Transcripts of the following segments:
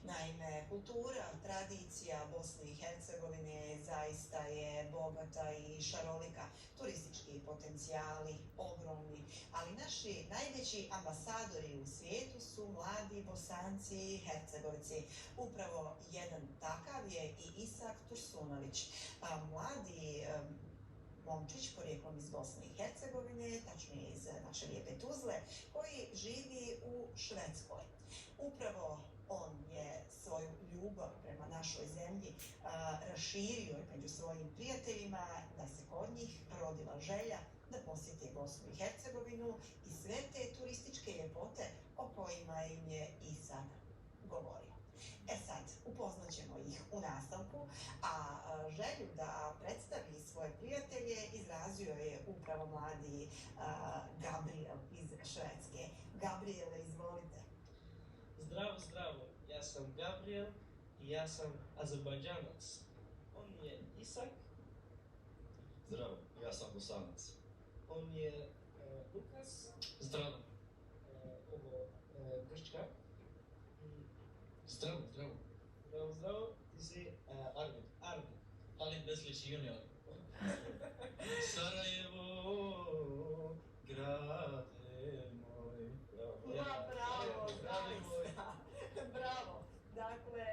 Naime, kultura, tradicija Bosne i Hercegovine zaista je bogata i šarolika. Turistički potencijali ogromni, ali naši najveći ambasadori u svijetu su mladi Bosanci i Hercegovci. Upravo jedan takav je i Isak Tursunović, mladi momčić porijeklom iz Bosne i Hercegovine, tačnije iz naše lijepe Tuzle, koji živi u Švedskoj. Upravo on je svoju ljubav prema našoj zemlji raširio među svojim prijateljima, da se kod njih rodila želja da posjeti Bosnu i Hercegovinu i sve te turističke ljepote o kojima im je Isak govorio. Sad, upoznat ćemo ih u nastavku, a želju da predstavi svoje prijatelje izrazio je upravo mladi Gabriel iz Švedske. Gabriele, izvolite. Zdravo, zdravo. Ja sam Gabriel i ja sam Azerbajdžanac. On je Isak. Zdravo, ja sam Bosanac. On je Lukas. Zdravo. Ovo Grčka. Zdravo, zdravo. Zdravo, zdravo. Ti si Arvid. Halid Beslić junior. Sarajevo, grade moj. Bravo, zaista. Bravo. Dakle,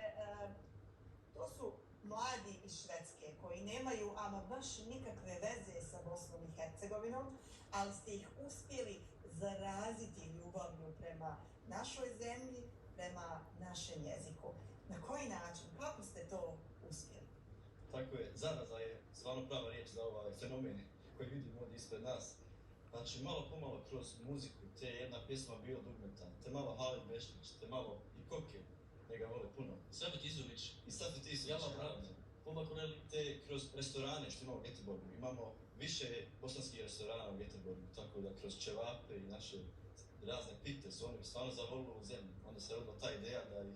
to su mladi iz Švedske koji nemaju ama baš nikakve veze sa Bosnom i Hercegovinom, ali ste ih uspjeli zaraziti ljubavlju prema našoj zemlji, prema našem jeziku. Na koji način? Kako ste to uspjeli? Tako je, zaraza je stvarno prava riječ za ovaj fenomen koji vidimo ovdje ispred nas. Znači, malo pomalo kroz muziku, te jedna pjesma bio dugmeta, te malo Halid Bešlić, te malo i Koke, njega vole puno. Safet Izović. I Safet Izović. Jala Brat. Puma Kureli. Te kroz restorane što imamo u Göteborgu. Imamo više bosanskih restorana u Göteborgu, tako da kroz ćevape i naše razne pite su oni stvarno zavolili u zemlju. Onda se rodila ta ideja da ih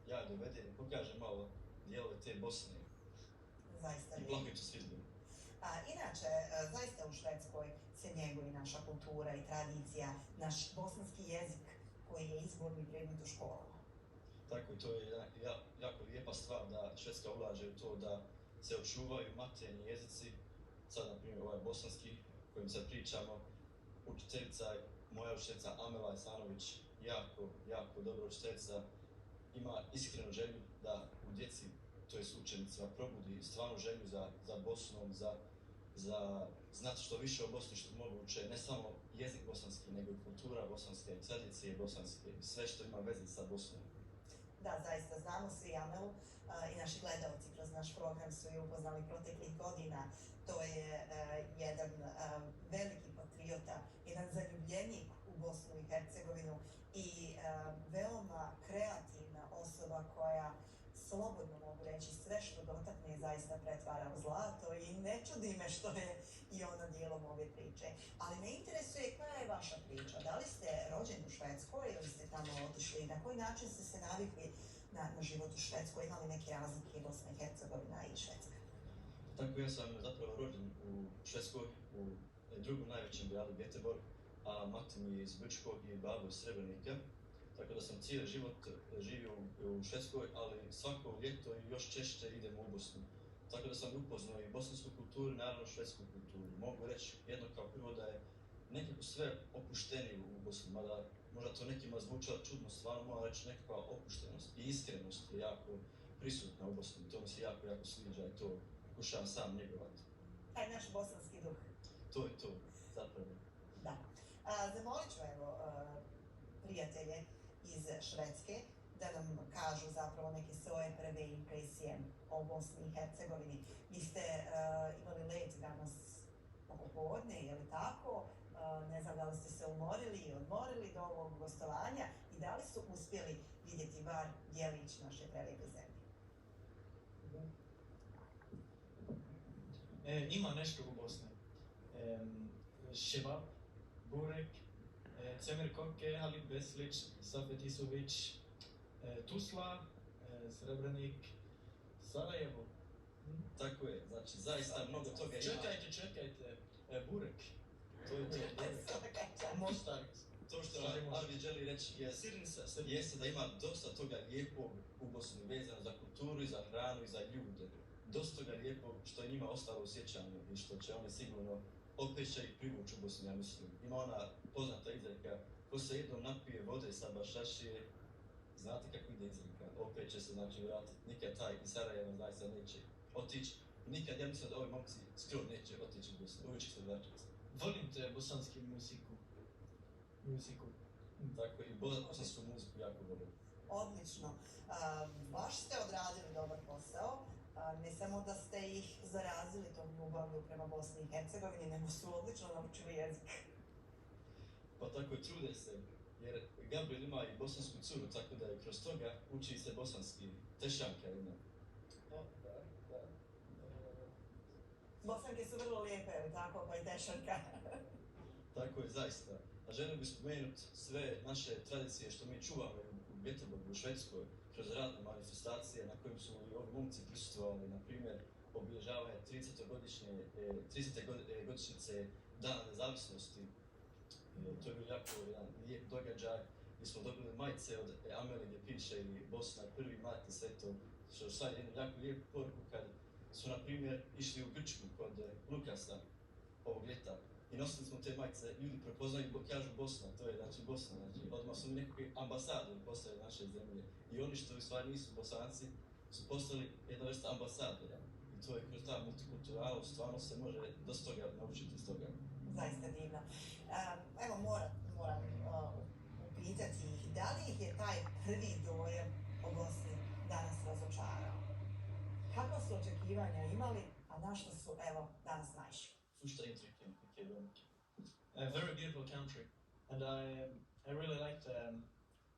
ja dovedem i pokažem malo dijelove te Bosne. Zaista I plako im se sviđaju. Inače, zaista u Švedskoj se njeguje naša kultura i tradicija, naš bosanski jezik koji je izborni predmet u školama. Tako i to je jako lijepa stvar da Švedska ulaže u to da se očuvaju materinji jezici. Sad, na primjer, ovaj bosanski kojim sad pričamo, učiteljica, moja učiteljica Amela Esanović, jako dobra učiteljica, ima iskrenu želju da u djeci, to jest učenicima, probudi stvarnu želju za Bosnom, za znati što više o Bosni što mogu uče, ne samo jezik bosanski, nego i kultura bosanska i tradicije bosanske, sve što ima veze sa Bosnom. Da, zaista, znamo svi Amelu i naši gledalci kroz naš program su ju upoznali proteklih godina. To je jedan veliki patriota, jedan zaljubljenik u Bosnu i Hercegovinu i veoma kreativna osoba koja, slobodno mogu reći, sve što dotakne zaista pretvara u zlato i ne čudi me što je i ona dijelom ove priče. Ali me interesuje koja je vaša priča. Da li ste rođeni u Švedskoj ili ste tamo otišli? Na koji način ste se navikli na život u Švedskoj? Imali neke razlike Bosna i Hercegovina i Švedska? Tako, ja sam zapravo rođen u Švedskoj, u drugom najvećem gradu Göteborg, a mati mi je iz Brčkog i babo iz Srebrenika. Tako da sam cijeli život živio u Švedskoj, ali svako ljeto i još češće idemo u Bosnu. Tako da sam upoznao i bosansku kulturu, naravno švedsku kulturu. Mogu reći jedno kao prvo da je nekako sve opuštenije u Bosni, mada možda to nekima zvučalo čudno, stvarno moram reći nekakva opuštenost i iskrenost je jako prisutna u Bosni. To mi se jako sviđa i to pokušavam sam njegovati. Taj naš bosanski duh. To je to, zapravo. Da. Zamolit ću prijatelje iz Švedske da nam kažu zapravo neke svoje prve impresije o Bosni i Hercegovini. Vi ste imali let danas popodne, je li tako? Ne znam da li ste se umorili i odmorili do ovog gostovanja i da li su uspjeli vidjeti bar djelić naše prelijepe zemlje? Ima nešto u Bosni. Ševap, burek, Cemer Koke, Halid Beslić, Safet Izović, Tuzla, Srebrenik, Sarajevo. Tako je, znači zaista mnogo toga ima. Čekajte, burek. To je to. Mostar. To što Stvari može. Arvid želi reći Sirnica. jeste da ima dosta toga lijepog u Bosni vezano za kulturu i za hranu i za ljude. Dosta toga lijepog što je njima ostalo u sjećanju i što će oni sigurno opet će ih privući u Bosnu, ja mislim. Ima ona poznata izreka, ko se jednom napije vode sa Bašašije, znate kako ide izreka, opet će se znači vratiti. Nikad taj iz Sarajeva zaista neće otići. Nikad, ja mislim da ovi momci skoro neće otići u Bosnu, uvijek će se vraćati. Volim te bosanski muziku. Tako i bosansku muziku jako volim. Odlično. Baš ste odradili dobar posao. Ne samo da ste ih zarazili tom ljubavlju prema Bosni i Hercegovini, nego su odlično naučili jezik. Pa tako i trude se, jer Gabriel ima i bosansku curu, tako da i kroz toga uči se bosanski. Tešanka ima. Da. Bosanke su vrlo lijepe, ali tako, pa i Tešanka. Tako je zaista. A želio bih spomenuti sve naše tradicije što mi čuvamo u Göteborgu, u Švedskoj, kroz razne manifestacije na kojim su i ovi momci prisustvovali, na primjer, obilježavanje 30. godišnjice Dana nezavisnosti. To je bio jako jedan lijep događaj gdje smo dobili majice od Ameli gdje piše i Bosna je prvi mati sveto, što šalje jednu jako lijepu poruku kad su, na primjer, išli u Grčku kod Lukasa ovog ljeta i nosili smo te majice, ljudi prepoznaju i kažu Bosna, to je znači Bosna, znači odmah su mi nekakvi ambasadori postali naše zemlje i oni što u stvari nisu Bosanci su postali jedna vrsta ambasadora i to je kroz ta multikulturalnost, stvarno se može dosta toga naučiti iz toga. Zaista divno. Evo, moram upitati ih, da li ih je taj prvi dojam o Bosni danas razočarao? Kakva su očekivanja imali, a na što su, evo, danas naišli? Första intrycken, vilka är de? A very beautiful country, and I really liked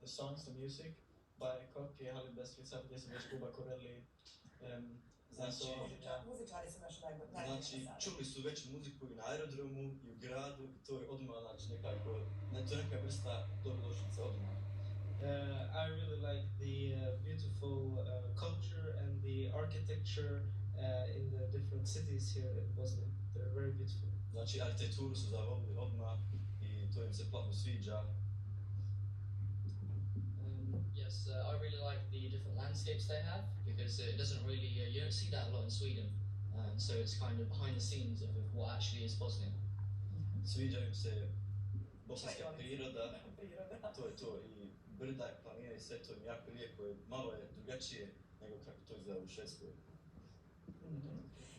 the songs, the music by Kokki, Halil Beslić, Sapetisovich, Buba Koreli. Znači, Muzičari su naši najbolji Znači, sada. čuli su već muziku i na aerodromu i u gradu i to je odmah, znači nekako, to je neka vrsta dobrodošlice odmah. I really like the beautiful culture and the architecture in the different cities here in Bosnia. They're very beautiful. Znači, arhitekturu su zavolili odmah i to im se plako sviđa. Yes, I really like the different landscapes they have because it doesn't really, you don't see that a lot in Sweden. So it's kind of behind the scenes of what actually is Bosnia. Sviđa im se bosanska priroda, Priroda. to je to i brda i planine i sve to im jako lijepo je, malo je drugačije nego kako to izgleda u Švedskoj.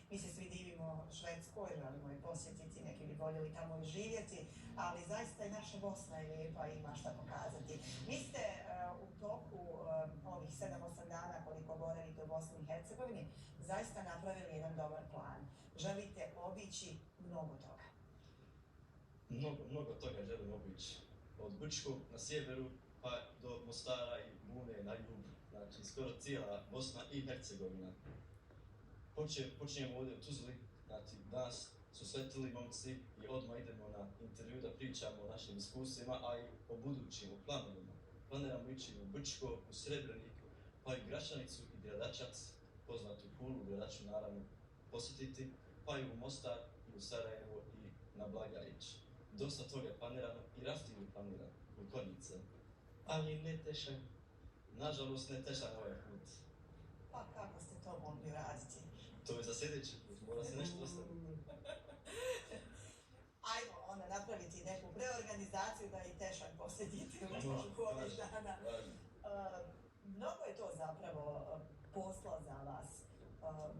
Mi se svi divimo Švedskoj, želimo je posjetiti, neki bi voljeli tamo i živjeti, ali zaista i naša Bosna je lijepa i ima šta pokazati. Vi ste u toku ovih 7-8 dana koliko boravite u Bosni i Hercegovini zaista napravili jedan dobar plan. Želite obići mnogo toga. Mnogo toga želimo obići. Od Brčkog na sjeveru pa do Mostara i Bune na jugu. Znači skoro cijela Bosna i Hercegovina. Počinjemo ovdje u Tuzli, znači danas su sletili momci i odmah idemo na intervju da pričamo o našim iskustvima, a i o budućim, o planovima. Planiramo ići u Brčko, u Srebreniku, pa i Gračanicu i Gradačac, poznatu Kulu, Gradaču naravno, posjetiti, pa i u Mostar, i u Sarajevo i na Blagajić. Dosta toga je planirano i rafting je planiran u Konjice. Ali ne Tešank. Nažalost ne Tešank ovaj put. Pa kako ste to mogli uraditi? To je za sljedeći put, mora se nešto ostaviti. Ajmo onda napraviti neku preorganizaciju da i Tešank posjetite u toku ovih dana. Mnogo je to zapravo posla za vas.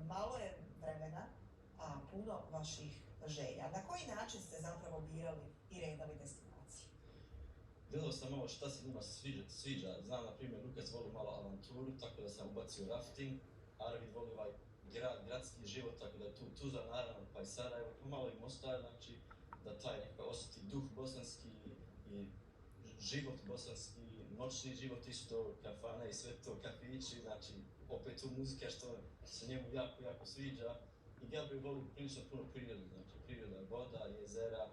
Malo je vremena, a puno vaših želja. Na koji način ste zapravo birali i redali destinaciju? Gledao sam malo šta se njima sviđa. Znam, na primjer, Lukas voli malo avanturu, tako da sam ubacio rafting. Arvid voli ovaj gradski život, tako da je tu Tuzla naravno, pa i Sarajevo, pa malo i Mostar, znači da taj nekako osjeti duh bosanski i život bosanski, noćni život isto, kafane i sve to, kafići, znači opet tu muzika što se njemu jako sviđa. I Gabriel voli prilično puno prirodu, znači priroda, voda, jezera,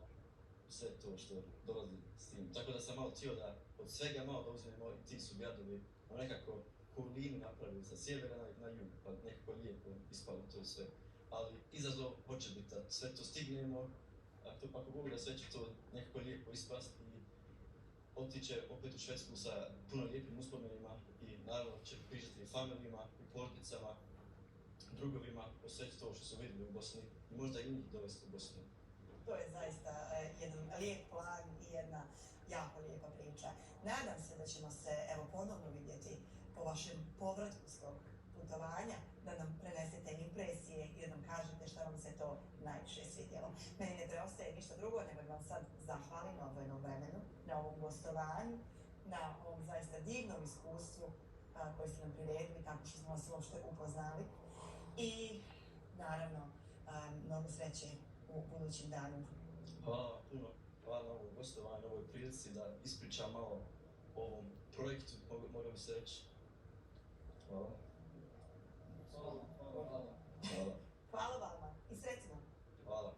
sve to što dolazi s tim. Tako da sam malo htio da od svega malo da uzmemo i ti su gradovi nekako kurlinu napravili sa sjevera na jug, pa nekako lijepo ispalo to sve. Ali izazov hoće biti da sve to stignemo, ako Bog da sve će to nekako lijepo ispasti otiće opet u Švedsku sa puno lijepim uspomenima i naravno će pričati familijama i porodicama, drugovima, osjećati to što su vidjeli u Bosni i možda i njih dovesti u Bosnu. To je zaista jedan lijep plan i jedna jako lijepa priča. Nadam se da ćemo se evo ponovno vidjeti po vašem povratku s tog putovanja, da nam prenesete impresije i da nam kažete šta vam se to najviše svidjelo. Meni ne preostaje ništa drugo nego da vam sad zahvalim na odvojenom vremenu, na ovom gostovanju, na ovom zaista divnom iskustvu koje ste nam priredili, kako što smo vas uopšte upoznali. I naravno, mnogo sreće u budućim danima. Hvala vam puno, hvala na ovom gostovanju, ovoj prilici da ispričam malo o ovom projektu, mogao bi se reći. Hvala. Hvala. Hvala. Hvala vama i sretno! Hvala.